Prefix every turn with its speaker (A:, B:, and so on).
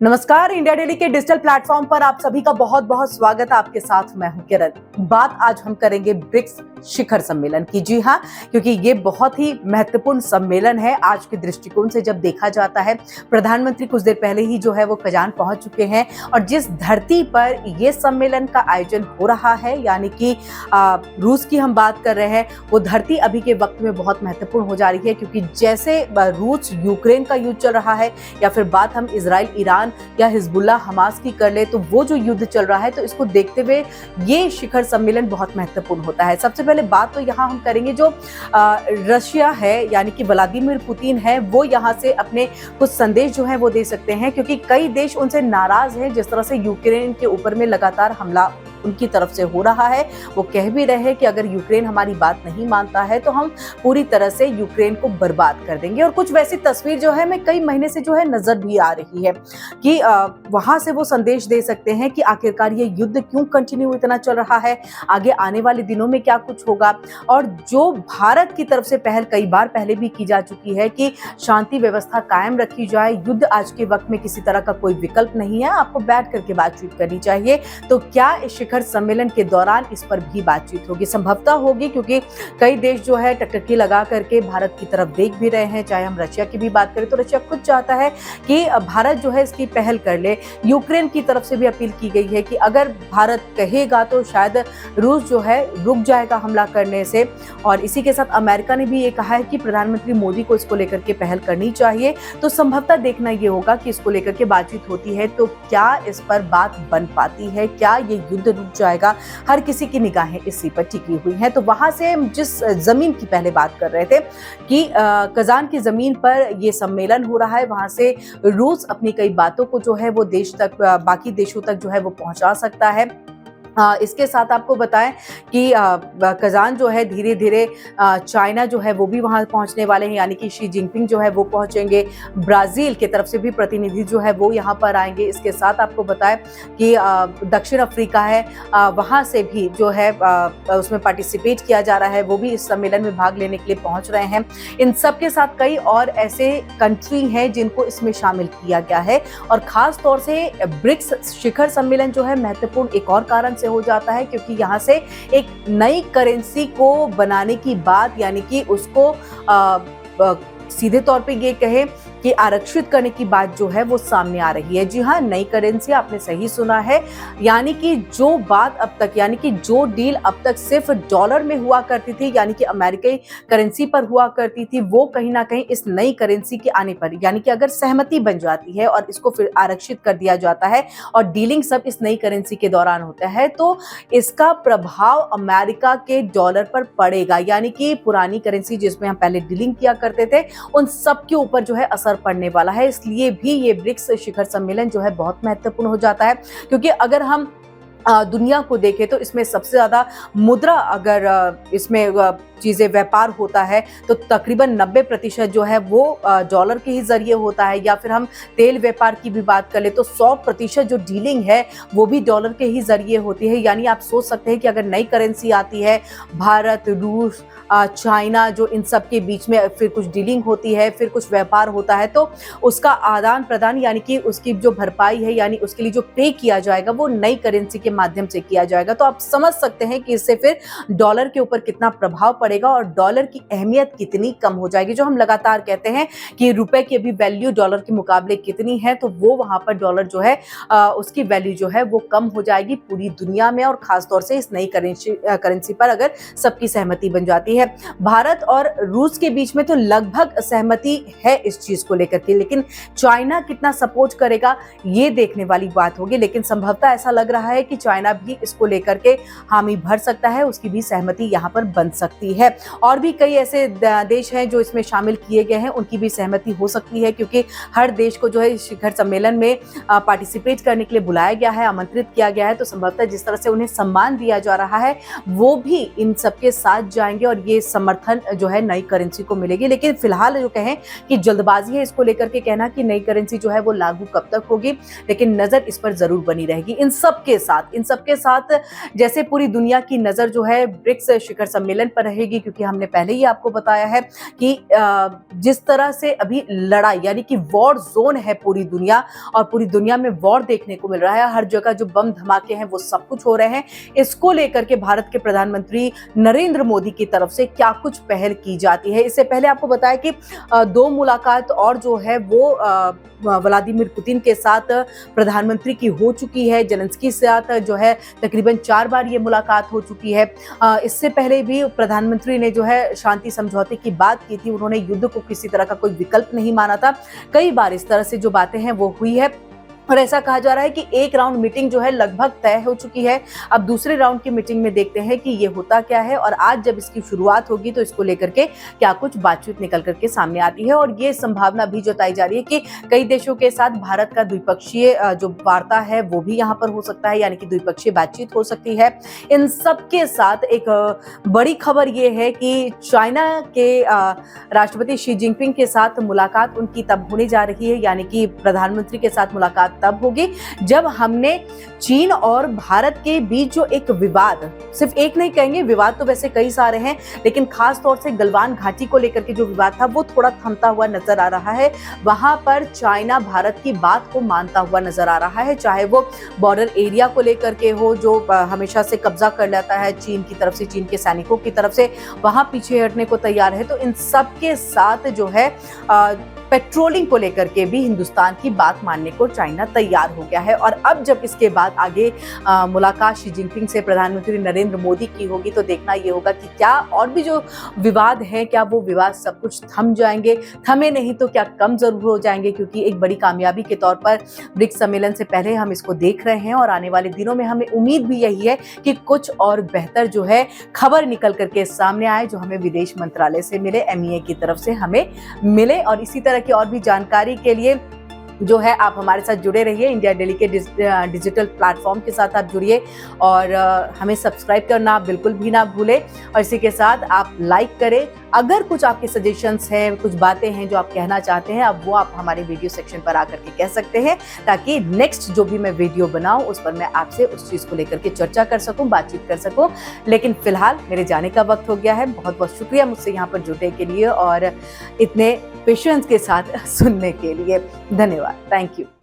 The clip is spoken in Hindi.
A: नमस्कार। इंडिया डेली के डिजिटल प्लेटफॉर्म पर आप सभी का बहुत बहुत स्वागत है। आपके साथ मैं हूं किरण। बात आज हम करेंगे ब्रिक्स शिखर सम्मेलन की। जी हां, क्योंकि ये बहुत ही महत्वपूर्ण सम्मेलन है आज के दृष्टिकोण से जब देखा जाता है। प्रधानमंत्री कुछ देर पहले ही जो है वो कजान पहुंच चुके हैं और जिस धरती पर ये सम्मेलन का आयोजन हो रहा है यानी कि रूस की हम बात कर रहे हैं, वो धरती अभी के वक्त में बहुत महत्वपूर्ण हो जा रही है, क्योंकि जैसे रूस यूक्रेन का युद्ध चल रहा है या फिर बात हम इजराइल ईरान या हिजबुल्लाह हमास की कर ले, तो वो जो युद्ध चल रहा है, तो इसको देखते हुए ये शिखर सम्मेलन बहुत महत्वपूर्ण होता है। सबसे पहले बात तो यहाँ हम करेंगे जो रशिया है यानी कि व्लादिमीर पुतिन है, वो यहाँ से अपने कुछ संदेश जो है वो दे सकते हैं, क्योंकि कई देश उनसे नाराज हैं जिस तरह से यूक्रेन के ऊपर में लगातार हमला उनकी तरफ से हो रहा है। वो कह भी रहे हैं कि अगर यूक्रेन हमारी बात नहीं मानता है तो हम पूरी तरह से यूक्रेन को बर्बाद कर देंगे। और कुछ वैसी तस्वीर जो है मैं कई महीने से जो है नजर भी आ रही है कि वहां से वो संदेश दे सकते हैं कि आखिरकार ये युद्ध क्यों कंटिन्यू इतना चल रहा है, आगे आने वाले दिनों में क्या कुछ होगा। और जो भारत की तरफ से पहल कई बार पहले भी की जा चुकी है कि शांति व्यवस्था कायम रखी जाए, युद्ध आज के वक्त में किसी तरह का कोई विकल्प नहीं है, आपको बैठ करके बातचीत करनी चाहिए। तो क्या इस शिखर सम्मेलन के दौरान इस पर भी बातचीत होगी? संभवतः होगी, क्योंकि कई देश जो है टकटकी लगा करके भारत की तरफ देख भी रहे हैं। चाहे हम रशिया की भी बात करें तो रशिया खुद चाहता है कि भारत जो है इसकी पहल कर ले। यूक्रेन की तरफ से भी अपील की गई है कि अगर भारत कहेगा तो शायद रूस जो है रुक जाएगा हमला करने से। और इसी के साथ अमेरिका ने भी ये कहा है कि प्रधानमंत्री मोदी को इसको लेकर के पहल करनी चाहिए। तो संभवतः देखना ये होगा कि इसको लेकर के बातचीत होती है तो क्या इस पर बात बन पाती है, क्या ये युद्ध रुक जाएगा। हर किसी की निगाहें इसी पर टिकी हुई हैं। तो वहां से जिस जमीन की पहले बात कर रहे थे कि कजान की जमीन पर यह सम्मेलन हो रहा है, वहां से रूस अपनी कई बातों को जो है वो देश तक, बाकी देशों तक जो है वो पहुंचा सकता है। इसके साथ आपको बताएं कि कजान जो है धीरे धीरे चाइना जो है वो भी वहां पहुंचने वाले हैं, यानी कि शी जिनपिंग जो है वो पहुंचेंगे। ब्राजील की तरफ से भी प्रतिनिधि जो है वो यहां पर आएंगे। इसके साथ आपको बताएं कि दक्षिण अफ्रीका है, वहां से भी जो है उसमें पार्टिसिपेट किया जा रहा है, वो भी इस सम्मेलन में भाग लेने के लिए पहुंच रहे हैं। इन सब के साथ कई और ऐसे कंट्री हैं जिनको इसमें शामिल किया गया है। और खास तौर से ब्रिक्स शिखर सम्मेलन जो है महत्वपूर्ण एक और कारण से हो जाता है, क्योंकि यहाँ से एक नई करेंसी को बनाने की बात, यानी कि उसको सीधे तौर पे ये कहे कि आरक्षित करने की बात जो है वो सामने आ रही है। जी हाँ, नई करेंसी, आपने सही सुना है। यानी कि जो बात अब तक, यानी कि जो डील अब तक सिर्फ डॉलर में हुआ करती थी, यानी कि अमेरिकी करेंसी पर हुआ करती थी, वो कहीं ना कहीं इस नई करेंसी के आने पर, यानी कि अगर सहमति बन जाती है और इसको फिर आरक्षित कर दिया जाता है और डीलिंग सब इस नई करेंसी के दौरान होता है, तो इसका प्रभाव अमेरिका के डॉलर पर पड़ेगा। यानी कि पुरानी करेंसी जिसमें हम पहले डीलिंग किया करते थे, उन सब के ऊपर जो है असर पड़ने वाला है। इसलिए भी ये ब्रिक्स शिखर सम्मेलन जो है बहुत महत्वपूर्ण हो जाता है, क्योंकि अगर हम दुनिया को देखें तो इसमें सबसे ज्यादा मुद्रा, अगर इसमें चीजें व्यापार होता है तो तकरीबन 90% जो है वो डॉलर के ही जरिए होता है। या फिर हम तेल व्यापार की भी बात कर ले तो 100% जो डीलिंग है वो भी डॉलर के ही जरिए होती है। यानी आप सोच सकते हैं कि अगर नई करेंसी आती है, भारत, रूस, चाइना, जो इन सब के बीच में फिर कुछ डीलिंग होती है, फिर कुछ व्यापार होता है, तो उसका आदान प्रदान, यानी कि उसकी जो भरपाई है, यानी उसके लिए जो पे किया जाएगा वो नई करेंसी के माध्यम से किया जाएगा। तो आप समझ सकते हैं कि इससे फिर डॉलर के ऊपर कितना प्रभाव पड़ेगा और डॉलर की अहमियत कितनी कम हो जाएगी। जो हम लगातार कहते हैं कि रुपए की अभी वैल्यू डॉलर के मुकाबले कितनी है, तो वो वहां पर डॉलर जो है उसकी वैल्यू जो है वो कम हो जाएगी पूरी दुनिया में, और खासतौर से इस नई करेंसी पर अगर सबकी सहमति बन जाती है। भारत और रूस के बीच में तो लगभग सहमति है इस चीज को लेकर के, लेकिन चाइना कितना सपोर्ट करेगा ये देखने वाली बात होगी। लेकिन संभवतः ऐसा लग रहा है कि चाइना भी इसको लेकर के हामी भर सकता है, उसकी भी सहमति यहाँ पर बन सकती है। और भी कई ऐसे देश हैं जो इसमें शामिल किए गए हैं, उनकी भी सहमति हो सकती है, क्योंकि हर देश को जो है शिखर सम्मेलन में पार्टिसिपेट करने के लिए बुलाया गया है, आमंत्रित किया गया है। तो संभवतः जिस तरह से उन्हें सम्मान दिया जा रहा है वो भी इन सबके साथ जाएंगे और ये समर्थन जो है नई करेंसी को मिलेगी। लेकिन फिलहाल जो कहें कि जल्दबाजी है इसको लेकर के कहना कि नई करेंसी जो है वो लागू कब तक होगी, लेकिन नजर इस पर जरूर बनी रहेगी। इन सब के साथ जैसे पूरी दुनिया की नजर जो है ब्रिक्स शिखर सम्मेलन पर रहेगी, लगेगी, क्योंकि हमने पहले ही आपको बताया है कि जिस तरह से अभी लड़ाई यानी कि वॉर जोन है पूरी दुनिया, और पूरी दुनिया में वॉर देखने को मिल रहा है, हर जगह जो बम धमाके हैं वो सब कुछ हो रहे हैं। इसको लेकर के भारत के प्रधानमंत्री नरेंद्र मोदी की तरफ से क्या कुछ पहल की जाती है। इससे पहले आपको बताया कि 2 मुलाकात और जो है वो व्लादिमीर पुतिन के साथ प्रधानमंत्री की हो चुकी है। जेलेंस्की के साथ जो है तकरीबन 4 बार ये मुलाकात हो चुकी है। इससे पहले भी प्रधानमंत्री ने जो है शांति समझौते की बात की थी, उन्होंने युद्ध को किसी तरह का कोई विकल्प नहीं माना था। कई बार इस तरह से जो बातें हैं वो हुई है, और ऐसा कहा जा रहा है कि एक राउंड मीटिंग जो है लगभग तय हो चुकी है। अब दूसरे राउंड की मीटिंग में देखते हैं कि ये होता क्या है, और आज जब इसकी शुरुआत होगी तो इसको लेकर के क्या कुछ बातचीत निकल करके सामने आती है। और ये संभावना भी जताई जा रही है कि कई देशों के साथ भारत का द्विपक्षीय जो वार्ता है वो भी यहाँ पर हो सकता है, यानी कि द्विपक्षीय बातचीत हो सकती है। इन सब के साथ एक बड़ी खबर ये है कि चाइना के राष्ट्रपति शी जिनपिंग के साथ मुलाकात उनकी तब होने जा रही है, यानी कि प्रधानमंत्री के साथ मुलाकात तब होगी जब हमने चीन और भारत के बीच जो एक विवाद, सिर्फ एक नहीं कहेंगे, विवाद तो वैसे कई सारे हैं, लेकिन खास तौर से गलवान घाटी को लेकर के जो विवाद था वो थोड़ा थमता हुआ नजर आ रहा है। वहां पर चाइना भारत की बात को मानता हुआ नजर आ रहा है, चाहे वो बॉर्डर एरिया को लेकर के हो जो हमेशा से कब्जा कर लेता है चीन की तरफ से, चीन के सैनिकों की तरफ से, वहां पीछे हटने को तैयार है। तो इन सब के साथ जो है पेट्रोलिंग को लेकर के भी हिंदुस्तान की बात मानने को चाइना तैयार हो गया है। और अब जब इसके बाद आगे मुलाकात शी जिनपिंग से प्रधानमंत्री नरेंद्र मोदी की होगी तो देखना ये होगा कि क्या और भी जो विवाद है, क्या वो विवाद सब कुछ थम जाएंगे, थमे नहीं तो क्या कम जरूर हो जाएंगे, क्योंकि एक बड़ी कामयाबी के तौर पर ब्रिक्स सम्मेलन से पहले हम इसको देख रहे हैं, और आने वाले दिनों में हमें उम्मीद भी यही है कि कुछ और बेहतर जो है खबर निकल करके सामने आए, जो हमें विदेश मंत्रालय से मिले, MEA की तरफ से हमें मिले। और इसी तरह की और भी जानकारी के लिए जो है आप हमारे साथ जुड़े रहिए, इंडिया डेली के डिजिटल प्लेटफॉर्म के साथ आप जुड़िए, और हमें सब्सक्राइब करना आप बिल्कुल भी ना भूलें। और इसी के साथ आप लाइक करें। अगर कुछ आपके सजेशंस हैं, कुछ बातें हैं जो आप कहना चाहते हैं, अब वो आप हमारे वीडियो सेक्शन पर आकर के कह सकते हैं, ताकि नेक्स्ट जो भी मैं वीडियो बनाऊं उस पर मैं आपसे उस चीज को लेकर के चर्चा कर सकूं, बातचीत कर सकूं। लेकिन फिलहाल मेरे जाने का वक्त हो गया है। बहुत बहुत शुक्रिया मुझसे यहाँ पर जुड़ने के लिए और इतने पेशेंस के साथ सुनने के लिए। धन्यवाद। Thank you.